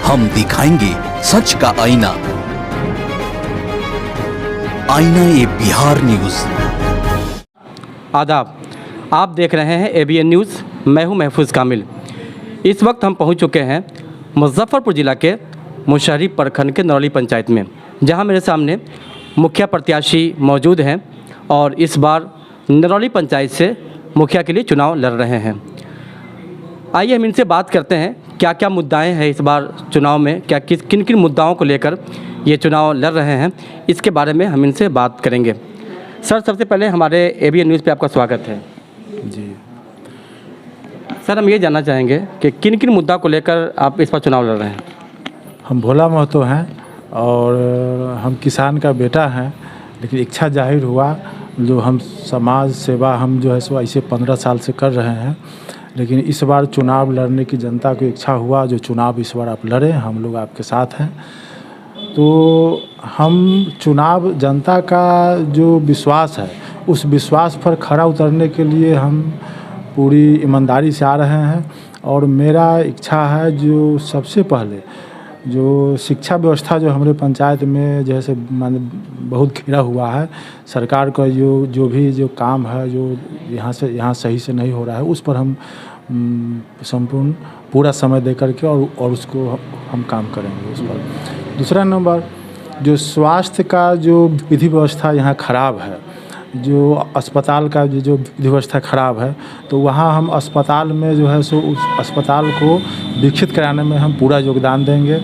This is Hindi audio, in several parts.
हम दिखाएंगे सच का आईना। आईना ए बिहार न्यूज। आदाब, आप देख रहे हैं एबीएन न्यूज़। मैं हूं महफूज कामिल। इस वक्त हम पहुंच चुके हैं मुजफ्फरपुर ज़िला के मुशहरी प्रखंड के नरौली पंचायत में, जहां मेरे सामने मुखिया प्रत्याशी मौजूद हैं और इस बार नरौली पंचायत से मुखिया के लिए चुनाव लड़ रहे हैं। आइए हम इनसे बात करते हैं क्या क्या मुद्दाएं हैं इस बार चुनाव में, क्या किन किन मुद्दाओं को लेकर ये चुनाव लड़ रहे हैं, इसके बारे में हम इनसे बात करेंगे। सर, सबसे पहले हमारे एबीएन न्यूज़ पे आपका स्वागत है। जी सर, हम ये जानना चाहेंगे कि किन किन मुद्दा को लेकर आप इस बार चुनाव लड़ रहे हैं। हम भोला महतो हैं और हम किसान का बेटा हैं, लेकिन इच्छा जाहिर हुआ जो हम समाज सेवा हम जो है सो ऐसे 15 साल से कर रहे हैं, लेकिन इस बार चुनाव लड़ने की जनता को इच्छा हुआ जो चुनाव इस बार आप लड़ें, हम लोग आपके साथ हैं। तो हम चुनाव जनता का जो विश्वास है उस विश्वास पर खरा उतरने के लिए हम पूरी ईमानदारी से आ रहे हैं। और मेरा इच्छा है जो सबसे पहले जो शिक्षा व्यवस्था जो हमारे पंचायत में जैसे माने बहुत घिरा हुआ है, सरकार का जो भी काम है जो यहाँ सही से नहीं हो रहा है, उस पर हम संपूर्ण पूरा समय दे करके और उसको हम काम करेंगे उस पर। दूसरा नंबर, जो स्वास्थ्य का जो विधि व्यवस्था यहाँ ख़राब है, जो अस्पताल का जो विधि व्यवस्था ख़राब है, तो वहाँ हम अस्पताल में जो है सो उस अस्पताल को विकसित कराने में हम पूरा योगदान देंगे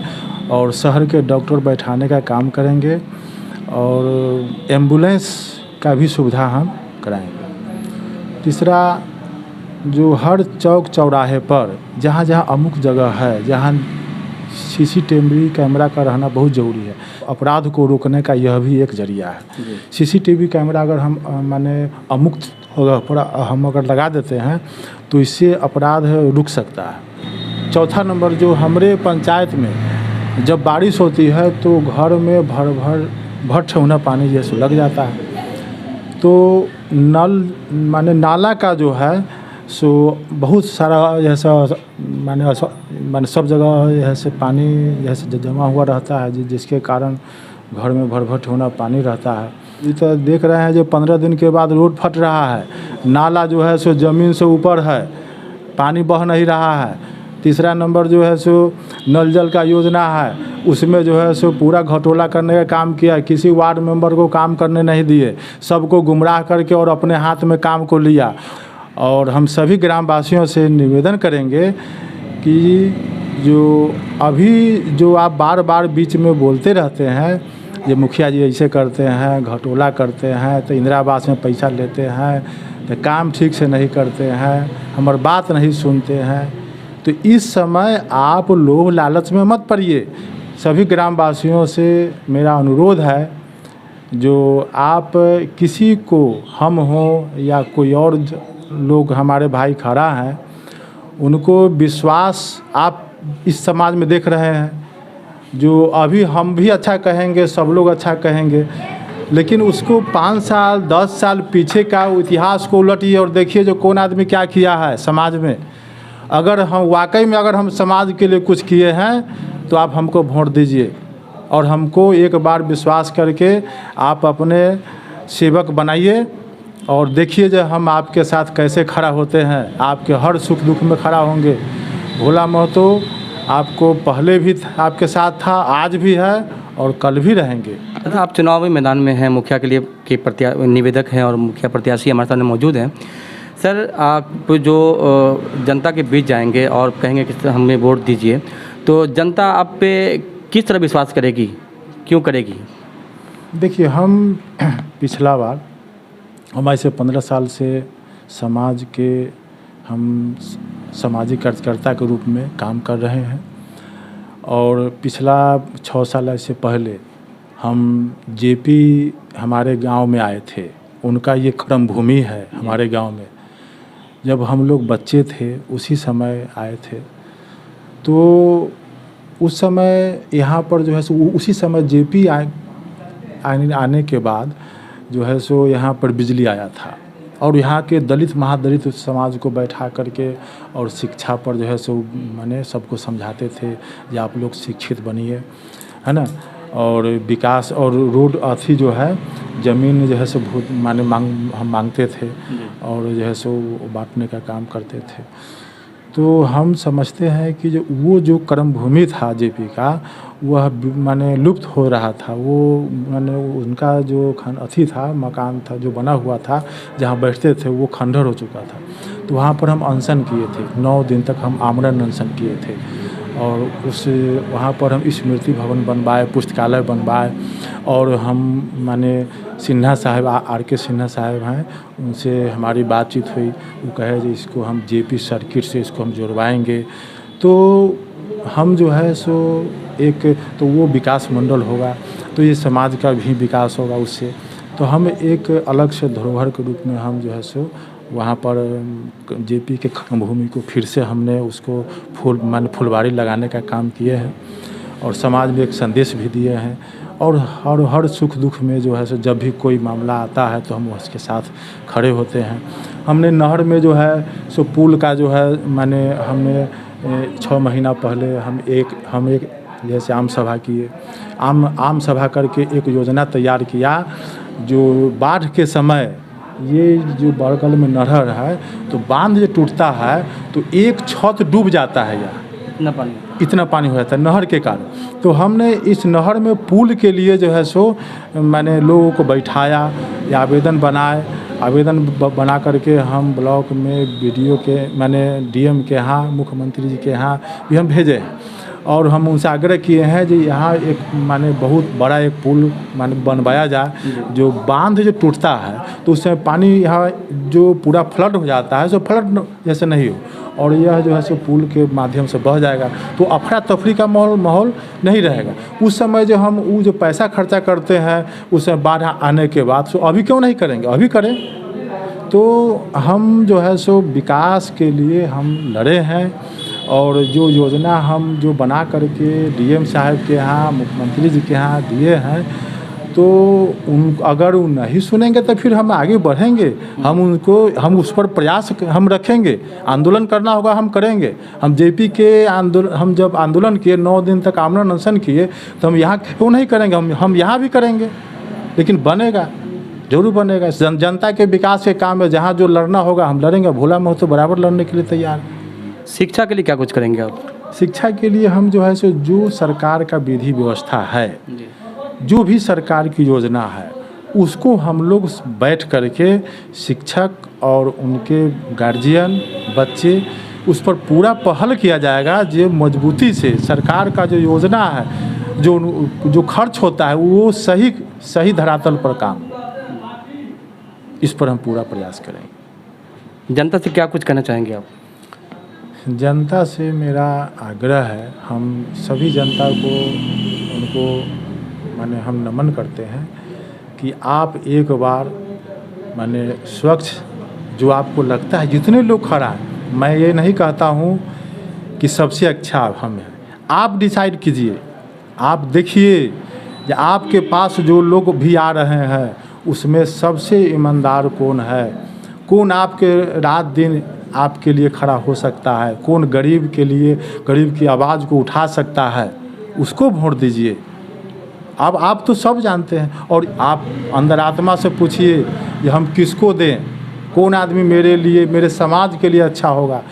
और शहर के डॉक्टर बैठाने का काम करेंगे और एम्बुलेंस का भी सुविधा हम कराएंगे। तीसरा, जो हर चौक चौराहे पर जहाँ जहाँ अमुक जगह है जहाँ सीसीटीवी कैमरा का रहना बहुत ज़रूरी है। अपराध को रोकने का यह भी एक जरिया है। सीसीटीवी कैमरा अगर हम माने अमुक जगह पर हम अगर लगा देते हैं तो इससे अपराध रुक सकता है। चौथा नंबर, जो हमारे पंचायत में जब बारिश होती है तो घर में भर ठेहुना पानी जैसे लग जाता है, तो माने नाला का जो है सो बहुत सारा जैसा माने सब जगह जैसे पानी जैसे जमा हुआ रहता है, जिसके कारण घर में भर ठेहुना पानी रहता है। ये तो देख रहे हैं जो 15 दिन के बाद रोड फट रहा है, नाला जो है सो ज़मीन से ऊपर है, पानी बह नहीं रहा है। तीसरा नंबर जो है सो नल जल का योजना है, उसमें जो है सो पूरा घटोला करने का काम किया, किसी वार्ड मेंबर को काम करने नहीं दिए, सबको गुमराह करके और अपने हाथ में काम को लिया। और हम सभी ग्रामवासियों से निवेदन करेंगे कि जो अभी जो आप बार बार बीच में बोलते रहते हैं, ये मुखिया जी ऐसे करते हैं, घटोला करते हैं, तो इंदिरा आवास में पैसा लेते हैं, तो काम ठीक से नहीं करते हैं, हमारी बात नहीं सुनते हैं, तो इस समय आप लोभ लालच में मत पड़िए। सभी ग्रामवासियों से मेरा अनुरोध है, जो आप किसी को हम हो या कोई और लोग हमारे भाई खड़ा हैं, उनको विश्वास आप इस समाज में देख रहे हैं, जो अभी हम भी अच्छा कहेंगे, सब लोग अच्छा कहेंगे, लेकिन उसको 5 साल 10 साल पीछे का इतिहास को उलटिए और देखिए जो कौन आदमी क्या किया है समाज में। अगर हम वाकई में अगर हम समाज के लिए कुछ किए हैं तो आप हमको वोट दीजिए और हमको एक बार विश्वास करके आप अपने सेवक बनाइए और देखिए जो हम आपके साथ कैसे खड़ा होते हैं, आपके हर सुख दुख में खड़ा होंगे। भोला महतो आपको पहले भी आपके साथ था, आज भी है और कल भी रहेंगे। आप चुनावी मैदान में हैं, मुखिया के लिए के निवेदक हैं और मुखिया प्रत्याशी हमारे सामने मौजूद हैं। सर, आप जो जनता के बीच जाएंगे और कहेंगे कि हमें वोट दीजिए, तो जनता आप पे किस तरह विश्वास करेगी, क्यों करेगी? देखिए, हम पिछला बार हम ऐसे 15 साल से समाज के हम सामाजिक कार्यकर्ता के रूप में काम कर रहे हैं और पिछला 6 साल ऐसे पहले हम जेपी हमारे गांव में आए थे। उनका ये कर्म भूमि है हमारे गांव में। जब हम लोग बच्चे थे उसी समय आए थे, तो उस समय यहाँ पर जो है सो उसी समय जेपी आने के बाद जो है सो यहाँ पर बिजली आया था और यहाँ के दलित महादलित समाज को बैठा करके और शिक्षा पर जो है सो माने सबको समझाते थे कि आप लोग शिक्षित बनिए, है ना। और विकास और रोड अथी जो है ज़मीन जो है सो बहुत माने हम मांगते थे और जो है सो बांटने का काम करते थे। तो हम समझते हैं कि जो कर्म भूमि था जेपी का वह माने लुप्त हो रहा था। वो माने उनका जो अथी था मकान था जो बना हुआ था जहाँ बैठते थे वो खंडर हो चुका था। तो वहाँ पर हम अनशन किए थे, 9 दिन तक हम आमरण अनशन किए थे और वहाँ पर हम स्मृति भवन बनवाए, पुस्तकालय बनवाए और हम माने सिन्हा साहब आर के सिन्हा साहब हैं, उनसे हमारी बातचीत हुई। वो कहे कि इसको हम जेपी सर्किट से इसको हम जुड़वाएंगे। तो हम जो है सो एक तो वो विकास मंडल होगा तो ये समाज का भी विकास होगा उससे। तो हम एक अलग से धरोहर के रूप में हम जो है सो वहाँ पर जेपी के भूमि को फिर से हमने उसको फुलवारी लगाने का काम किए हैं और समाज में एक संदेश भी दिए हैं। और हर सुख दुख में जो है सो जब भी कोई मामला आता है तो हम उसके साथ खड़े होते हैं। हमने नहर में जो है सो पुल का जो है माने हमने 6 महीना पहले हम एक जैसे आम सभा किए, आम सभा करके एक योजना तैयार किया जो बाढ़ के समय ये जो बगल में नहर है तो बांध जो टूटता है तो एक छत डूब जाता है यहाँ, इतना पानी हो जाता है नहर के कारण। तो हमने इस नहर में पुल के लिए जो है सो मैंने लोगों को बैठाया या आवेदन बना करके हम ब्लॉक में बीडीओ के मैंने डीएम के यहाँ मुख्यमंत्री जी के यहाँ भी हम भेजे और हम उनसे आग्रह किए हैं कि यहाँ एक माने बहुत बड़ा एक पुल माने बनवाया जाए। जो बांध जो टूटता है तो उसमें पानी यहाँ जो पूरा फ्लड हो जाता है सो फ्लड जैसे नहीं हो और यह जो है सो पुल के माध्यम से बह जाएगा तो अफरा तफरी का माहौल नहीं रहेगा। उस समय जो हम जो पैसा खर्चा करते हैं उसमें बाढ़ आने के बाद सो अभी क्यों नहीं करेंगे, अभी करें। तो हम जो है सो विकास के लिए हम लड़े हैं और जो योजना हम जो बना करके डीएम साहब के यहाँ मुख्यमंत्री जी के यहाँ दिए हैं तो अगर वो नहीं सुनेंगे तो फिर हम आगे बढ़ेंगे। हम उस पर प्रयास हम रखेंगे, आंदोलन करना होगा हम करेंगे। हम जेपी के हम जब आंदोलन किए 9 दिन तक आमरण अनशन किए तो हम यहाँ क्यों नहीं करेंगे, हम यहाँ भी करेंगे। लेकिन बनेगा, जरूर बनेगा। जनता के विकास के काम में जहाँ जो लड़ना होगा हम लड़ेंगे। भोला महतो बराबर लड़ने के लिए तैयार है। शिक्षा के लिए क्या कुछ करेंगे आप? शिक्षा के लिए हम जो है सो जो सरकार का विधि व्यवस्था है, जो भी सरकार की योजना है उसको हम लोग बैठ करके शिक्षक और उनके गार्जियन बच्चे उस पर पूरा पहल किया जाएगा। जो मजबूती से सरकार का जो योजना है जो खर्च होता है वो सही धरातल पर काम, इस पर हम पूरा प्रयास करेंगे। जनता से क्या कुछ कहना चाहेंगे आप? जनता से मेरा आग्रह है, हम सभी जनता को उनको माने हम नमन करते हैं कि आप एक बार माने स्वच्छ जो आपको लगता है जितने लोग खड़ा हैं, मैं ये नहीं कहता हूँ कि सबसे अच्छा हम हैं, आप डिसाइड कीजिए। आप देखिए कि आपके पास जो लोग भी आ रहे हैं उसमें सबसे ईमानदार कौन है, कौन आपके रात दिन आपके लिए खड़ा हो सकता है, कौन गरीब के लिए गरीब की आवाज़ को उठा सकता है, उसको वोट दीजिए। अब आप तो सब जानते हैं और आप अंदर आत्मा से पूछिए कि हम किसको दें, कौन आदमी मेरे लिए मेरे समाज के लिए अच्छा होगा।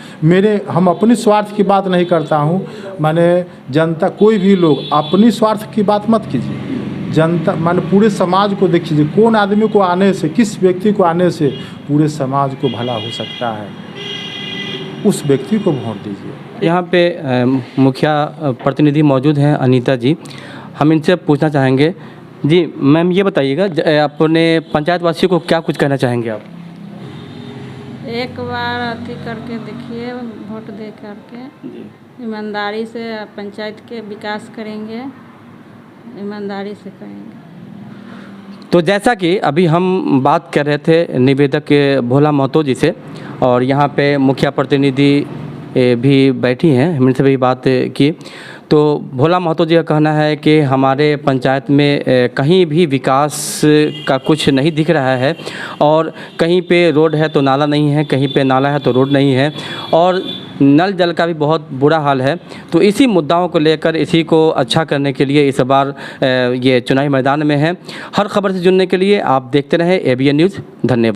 हम अपनी स्वार्थ की बात नहीं करता हूँ, माने जनता कोई भी लोग अपनी स्वार्थ की बात मत कीजिए। जनता माने पूरे समाज को देखिए, कौन आदमी को आने से, किस व्यक्ति को आने से पूरे समाज को भला हो सकता है, उस व्यक्ति को वोट दीजिए। यहाँ पे मुखिया प्रतिनिधि मौजूद हैं अनीता जी, हम इनसे पूछना चाहेंगे। जी मैम, ये बताइएगा अपने पंचायत वासियों को क्या कुछ कहना चाहेंगे आप? एक बार अथी करके देखिए, वोट दे करके ईमानदारी से पंचायत के विकास करेंगे, ईमानदारी से करेंगे। तो जैसा कि अभी हम बात कर रहे थे निवेदक भोला महतो जी से और यहाँ पे मुखिया प्रतिनिधि भी बैठी हैं, हम इनसे भी बात की। तो भोला महतो जी का कहना है कि हमारे पंचायत में कहीं भी विकास का कुछ नहीं दिख रहा है, और कहीं पे रोड है तो नाला नहीं है, कहीं पे नाला है तो रोड नहीं है, और नल जल का भी बहुत बुरा हाल है। तो इसी मुद्दाओं को लेकर इसी को अच्छा करने के लिए इस बार ये चुनावी मैदान में है। हर खबर से जुड़ने के लिए आप देखते रहें ABN न्यूज़। धन्यवाद।